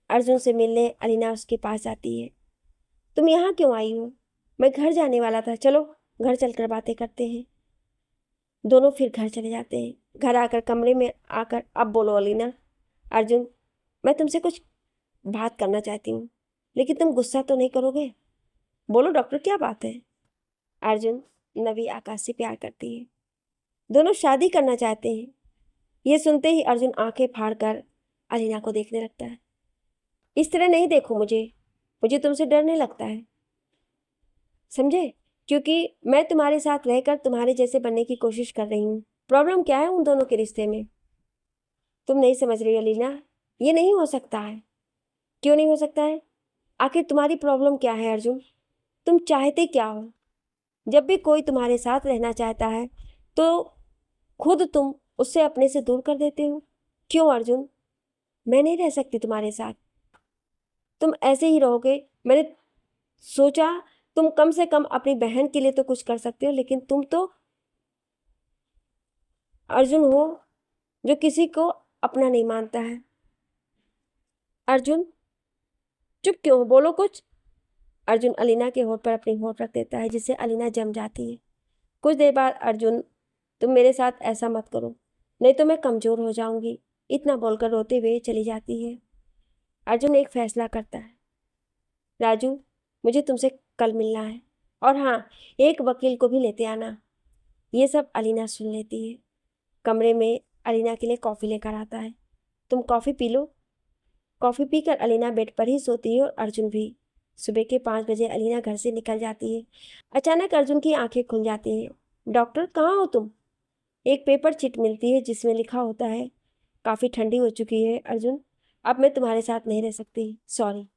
अर्जुन से मिलने अलीना उसके पास आती है। तुम यहाँ क्यों आई हो? मैं घर जाने वाला था, चलो घर चलकर बातें करते हैं। दोनों फिर घर चले जाते हैं। घर आकर कमरे में आकर, अब बोलो अलीना। अर्जुन, मैं तुमसे कुछ बात करना चाहती हूँ, लेकिन तुम गुस्सा तो नहीं करोगे? बोलो डॉक्टर, क्या बात है? अर्जुन, नवी आकाश से प्यार करती है, दोनों शादी करना चाहते हैं। ये सुनते ही अर्जुन आंखें फाड़कर अलीना को देखने लगता है। इस तरह नहीं देखो मुझे, मुझे तुमसे डर नहीं लगता है, समझे? क्योंकि मैं तुम्हारे साथ रहकर तुम्हारे जैसे बनने की कोशिश कर रही हूँ। प्रॉब्लम क्या है उन दोनों के रिश्ते में? तुम नहीं समझ रही अलीना, ये नहीं हो सकता है। क्यों नहीं हो सकता है? आखिर तुम्हारी प्रॉब्लम क्या है अर्जुन? तुम चाहते क्या हो? जब भी कोई तुम्हारे साथ रहना चाहता है तो खुद तुम उससे अपने से दूर कर देते हो। क्यों अर्जुन? मैं नहीं रह सकती तुम्हारे साथ, तुम ऐसे ही रहोगे। मैंने सोचा तुम कम से कम अपनी बहन के लिए तो कुछ कर सकते हो, लेकिन तुम तो अर्जुन हो जो किसी को अपना नहीं मानता है। अर्जुन, चुप क्यों हो? बोलो कुछ। अर्जुन अलीना के होठ पर अपनी होठ रख देता है, जिससे अलीना जम जाती है। कुछ देर बाद अर्जुन, तुम मेरे साथ ऐसा मत करो, नहीं तो मैं कमज़ोर हो जाऊंगी, इतना बोलकर रोते हुए चली जाती है। अर्जुन एक फैसला करता है, राजू मुझे तुमसे कल मिलना है, और हाँ, एक वकील को भी लेते आना। ये सब अलीना सुन लेती है। कमरे में अलीना के लिए कॉफ़ी लेकर आता है। तुम कॉफ़ी पी लो। कॉफ़ी पीकर अलीना बेड पर ही सोती है और अर्जुन भी। सुबह के 5 बजे अलीना घर से निकल जाती है। अचानक अर्जुन की आंखें खुल जाती हैं। डॉक्टर, कहाँ हो तुम? एक पेपर चिट मिलती है जिसमें लिखा होता है, काफ़ी ठंडी हो चुकी है अर्जुन, अब मैं तुम्हारे साथ नहीं रह सकती, सॉरी।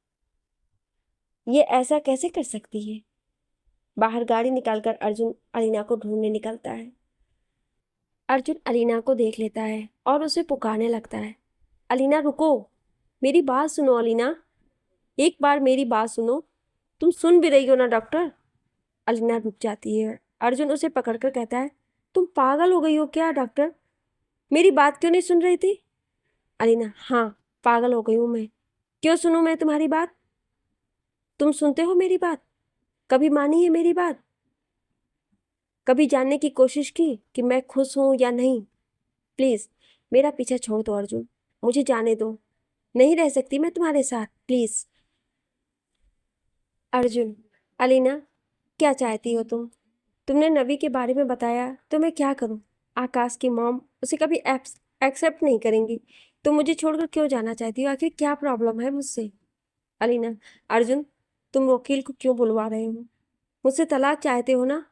ये ऐसा कैसे कर सकती है? बाहर गाड़ी निकालकर अर्जुन अलीना को ढूंढने निकलता है। अर्जुन अलीना को देख लेता है और उसे पुकारने लगता है, अलीना रुको, मेरी बात सुनो अलीना, एक बार मेरी बात सुनो। तुम सुन भी रही हो ना डॉक्टर? अलीना रुक जाती है। अर्जुन उसे पकड़कर कहता है, तुम पागल हो गई हो क्या डॉक्टर? मेरी बात क्यों नहीं सुन रही थी? अलीना, हाँ, पागल हो गई हूँ मैं। क्यों सुनूं मैं तुम्हारी बात? तुम सुनते हो मेरी बात? कभी मानी है मेरी बात? कभी जानने की कोशिश की कि मैं खुश हूँ या नहीं? प्लीज़ मेरा पीछा छोड़ दो अर्जुन, मुझे जाने दो, नहीं रह सकती मैं तुम्हारे साथ, प्लीज़। अर्जुन, अलीना, क्या चाहती हो तुम? तुमने नवी के बारे में बताया तो मैं क्या करूं? आकाश की मॉम उसे कभी एक्सेप्ट नहीं करेंगी। तुम मुझे छोड़कर क्यों जाना चाहती हो? आखिर क्या प्रॉब्लम है मुझसे? अलीना, अर्जुन, तुम वकील को क्यों बुलवा रहे हो? मुझसे तलाक चाहते हो ना?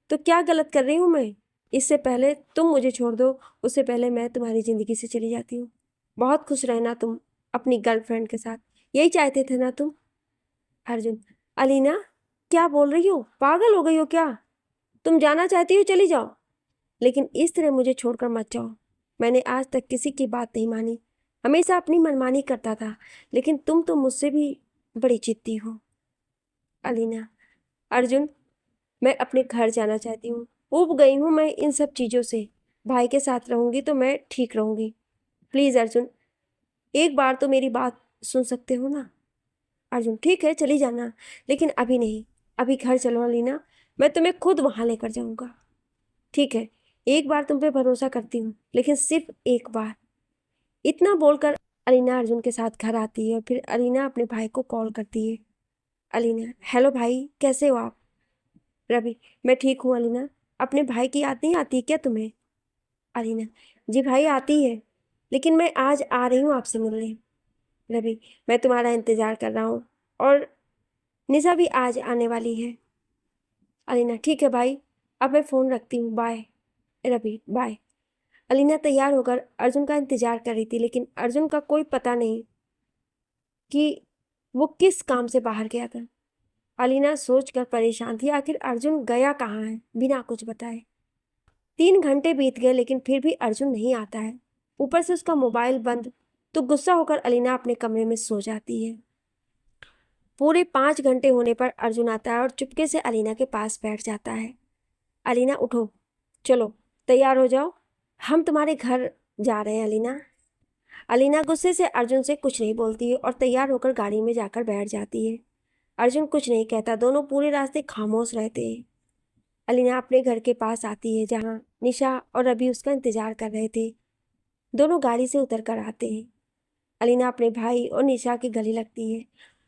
तो क्या गलत कर रही हूँ मैं? इससे पहले तुम मुझे छोड़ दो, उससे पहले मैं तुम्हारी ज़िंदगी से चली जाती हूँ। बहुत खुश रहना तुम अपनी गर्लफ्रेंड के साथ, यही चाहते थे ना तुम? अर्जुन, अलीना, क्या बोल रही हो? पागल हो गई हो क्या? तुम जाना चाहती हो चली जाओ, लेकिन इस तरह मुझे छोड़कर मत जाओ। मैंने आज तक किसी की बात नहीं मानी, हमेशा अपनी मनमानी करता था, लेकिन तुम तो मुझसे भी बड़ी जिद्दी हो। अलीना, अर्जुन, मैं अपने घर जाना चाहती हूँ, ऊब गई हूँ मैं इन सब चीज़ों से। भाई के साथ रहूँगी तो मैं ठीक रहूँगी। प्लीज़ अर्जुन, एक बार तो मेरी बात सुन सकते हो ना? अर्जुन, ठीक है चली जाना, लेकिन अभी नहीं, अभी घर चलो अलीना, मैं तुम्हें खुद वहाँ लेकर जाऊँगा। ठीक है, एक बार तुम पे भरोसा करती हूँ, लेकिन सिर्फ एक बार। इतना बोलकर अलीना अर्जुन के साथ घर आती है। फिर अलीना अपने भाई को कॉल करती है। अलीना, हेलो भाई, कैसे हो आप? रवि, मैं ठीक हूँ अलीना, अपने भाई की याद नहीं आती क्या तुम्हें? अलीना, जी भाई आती है, लेकिन मैं आज आ रही हूँ आपसे मिलने। रवि, मैं तुम्हारा इंतज़ार कर रहा हूँ, और निशा भी आज आने वाली है। अलीना, ठीक है भाई, अब मैं फ़ोन रखती हूँ, बाय। रवि, बाय। अलीना तैयार होकर अर्जुन का इंतजार कर रही थी, लेकिन अर्जुन का कोई पता नहीं कि वो किस काम से बाहर गया था। अलीना सोचकर परेशान थी, आखिर अर्जुन गया कहाँ है बिना कुछ बताए। 3 घंटे बीत गए, लेकिन फिर भी अर्जुन नहीं आता है। ऊपर से उसका मोबाइल बंद, तो गुस्सा होकर अलीना अपने कमरे में सो जाती है। पूरे 5 घंटे होने पर अर्जुन आता है और चुपके से अलीना के पास बैठ जाता है। अलीना, उठो, चलो तैयार हो जाओ, हम तुम्हारे घर जा रहे हैं अलीना। अलीना गुस्से से अर्जुन से कुछ नहीं बोलती है और तैयार होकर गाड़ी में जाकर बैठ जाती है। अर्जुन कुछ नहीं कहता, दोनों पूरे रास्ते खामोश रहते हैं। अलीना अपने घर के पास आती है जहाँ निशा और रवि उसका इंतजार कर रहे थे। दोनों गाड़ी से उतर कर आते हैं। अलीना अपने भाई और निशा के गले लगती है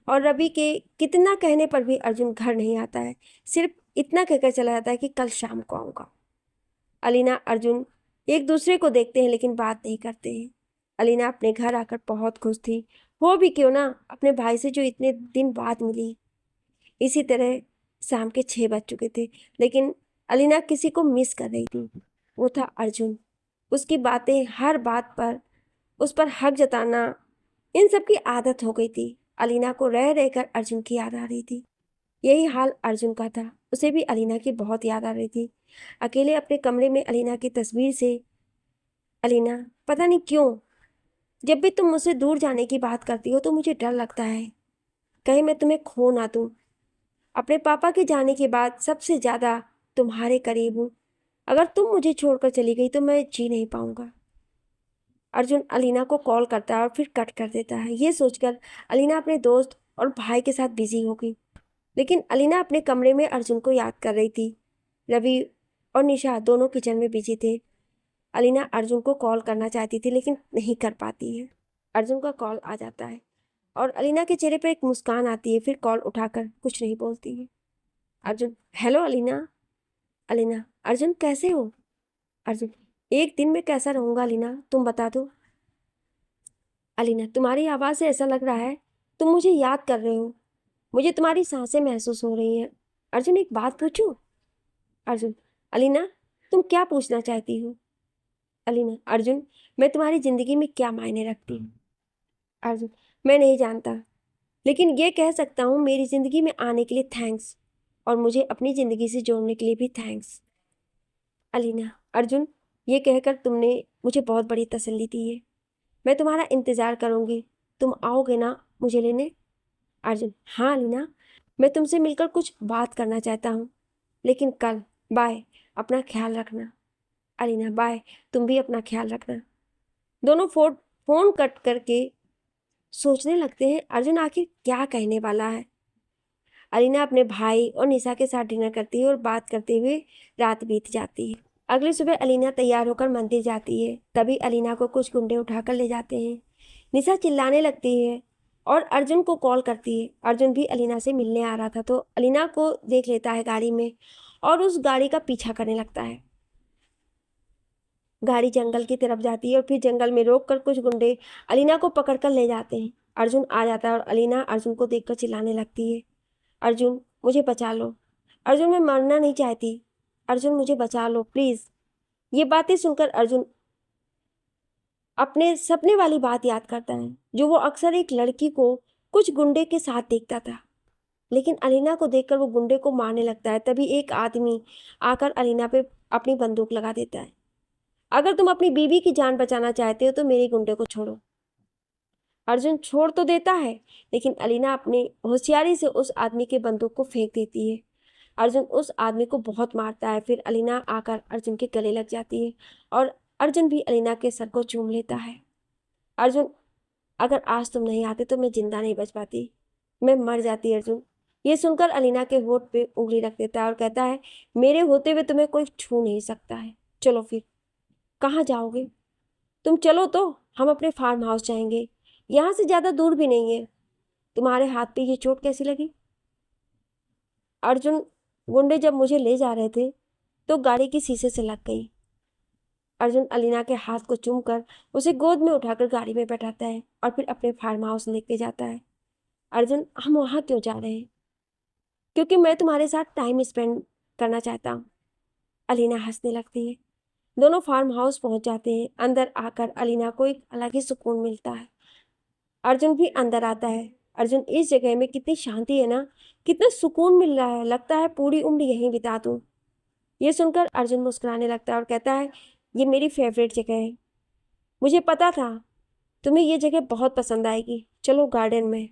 और रवि के कितना कहने पर भी अर्जुन घर नहीं आता है। सिर्फ इतना कहकर चला जाता है कि कल शाम को आऊँगा। अलीना अर्जुन एक दूसरे को देखते हैं लेकिन बात नहीं करते हैं। अलीना अपने घर आकर बहुत खुश थी, हो भी क्यों ना अपने भाई से जो इतने दिन बाद मिली। इसी तरह शाम के 6 बज चुके थे लेकिन अलीना किसी को मिस कर रही थी। वो था अर्जुन। उसकी बातें, हर बात पर उस पर हक जताना, इन सब की आदत हो गई थी। अलीना को रह रहकर अर्जुन की याद आ रही थी। यही हाल अर्जुन का था, उसे भी अलीना की बहुत याद आ रही थी। अकेले अपने कमरे में अलीना की तस्वीर से, अलीना पता नहीं क्यों जब भी तुम मुझसे दूर जाने की बात करती हो तो मुझे डर लगता है कहीं मैं तुम्हें खो ना दूँ। अपने पापा के जाने के बाद सबसे ज़्यादा तुम्हारे करीब हूँ। अगर तुम मुझे छोड़कर चली गई तो मैं जी नहीं पाऊँगा। अर्जुन अलीना को कॉल करता है और फिर कट कर देता है। ये सोचकर अलीना अपने दोस्त और भाई के साथ बिजी हो गई। लेकिन अलीना अपने कमरे में अर्जुन को याद कर रही थी। रवि और निशा दोनों किचन में बिजी थे। अलीना अर्जुन को कॉल करना चाहती थी लेकिन नहीं कर पाती है। अर्जुन का कॉल आ जाता है और अलीना के चेहरे पर एक मुस्कान आती है। फिर कॉल उठाकर कुछ नहीं बोलती है। अर्जुन, हेलो अलीना। अलीना, अर्जुन कैसे हो? अर्जुन, एक दिन में कैसा रहूँगा अलीना, तुम बता दो। अलीना, तुम्हारी आवाज़ से ऐसा लग रहा है तुम मुझे याद कर रहे हो। मुझे तुम्हारी सांसें महसूस हो रही हैं। अर्जुन, एक बात पूछूं? अर्जुन, अलीना तुम क्या पूछना चाहती हो? अलीना, अर्जुन मैं तुम्हारी ज़िंदगी में क्या मायने रखती हूँ? अर्जुन, मैं नहीं जानता, लेकिन ये कह सकता हूँ मेरी ज़िंदगी में आने के लिए थैंक्स, और मुझे अपनी ज़िंदगी से जोड़ने के लिए भी थैंक्स। अलीना, अर्जुन ये कहकर तुमने मुझे बहुत बड़ी तसल्ली दी है। मैं तुम्हारा इंतज़ार करूँगी, तुम आओगे ना मुझे लेने? अर्जुन, हाँ अलीना, मैं तुमसे मिलकर कुछ बात करना चाहता हूँ, लेकिन कल। बाय, अपना ख्याल रखना। अलीना, बाय, तुम भी अपना ख्याल रखना। दोनों फोन कट करके सोचने लगते हैं अर्जुन आखिर क्या कहने वाला है। अलीना अपने भाई और निशा के साथ डिनर करती है और बात करते हुए रात बीत जाती है। अगली सुबह अलीना तैयार होकर मंदिर जाती है। तभी अलीना को कुछ गुंडे उठाकर ले जाते हैं। निशा चिल्लाने लगती है और अर्जुन को कॉल करती है। अर्जुन भी अलीना से मिलने आ रहा था तो अलीना को देख लेता है गाड़ी में और उस गाड़ी का पीछा करने लगता है। गाड़ी जंगल की तरफ जाती है और फिर जंगल में रोककर कुछ गुंडे अलीना को पकड़कर ले जाते हैं। अर्जुन आ जाता है और अलीना अर्जुन को देखकर चिल्लाने लगती है, अर्जुन मुझे बचा लो। अर्जुन, मैं मरना नहीं चाहती। अर्जुन, मुझे बचा लो प्लीज़। ये बातें सुनकर अर्जुन अपने सपने वाली बात याद करता है जो वो अक्सर एक लड़की को कुछ गुंडे के साथ देखता था। लेकिन अलीना को देखकर वो गुंडे को मारने लगता है। तभी एक आदमी आकर अलीना पे अपनी बंदूक लगा देता है। अगर तुम अपनी बीवी की जान बचाना चाहते हो तो मेरे गुंडे को छोड़ो। अर्जुन छोड़ तो देता है लेकिन अलीना अपनी होशियारी से उस आदमी के बंदूक को फेंक देती है। अर्जुन उस आदमी को बहुत मारता है। फिर अलीना आकर अर्जुन के गले लग जाती है और अर्जुन भी अलीना के सर को चूम लेता है। अर्जुन, अगर आज तुम नहीं आते तो मैं जिंदा नहीं बच पाती, मैं मर जाती। अर्जुन ये सुनकर अलीना के होठ पे उंगली रख देता है और कहता है, मेरे होते हुए तुम्हें कोई छू नहीं सकता है। चलो फिर, कहाँ जाओगे? तुम चलो तो हम अपने फार्म हाउस जाएंगे, यहाँ से ज़्यादा दूर भी नहीं है। तुम्हारे हाथ पे ये चोट कैसी लगी? अर्जुन, गुंडे जब मुझे ले जा रहे थे तो गाड़ी की शीशे से लग गई। अर्जुन अलीना के हाथ को चूमकर उसे गोद में उठाकर गाड़ी में बैठाता है और फिर अपने फार्म हाउस लेके जाता है। अर्जुन, हम वहाँ क्यों जा रहे हैं? क्योंकि मैं तुम्हारे साथ टाइम स्पेंड करना चाहता हूँ। अलीना हंसने लगती है। दोनों फार्म हाउस पहुँच जाते हैं। अंदर आकर अलीना को एक अलग ही सुकून मिलता है। अर्जुन भी अंदर आता है। अर्जुन, इस जगह में कितनी शांति है ना, कितना सुकून मिल रहा है, लगता है पूरी उम्र यहीं बिता दूँ। ये सुनकर अर्जुन मुस्कुराने लगता है और कहता है, ये मेरी फेवरेट जगह है। मुझे पता था तुम्हें ये जगह बहुत पसंद आएगी। चलो गार्डन में।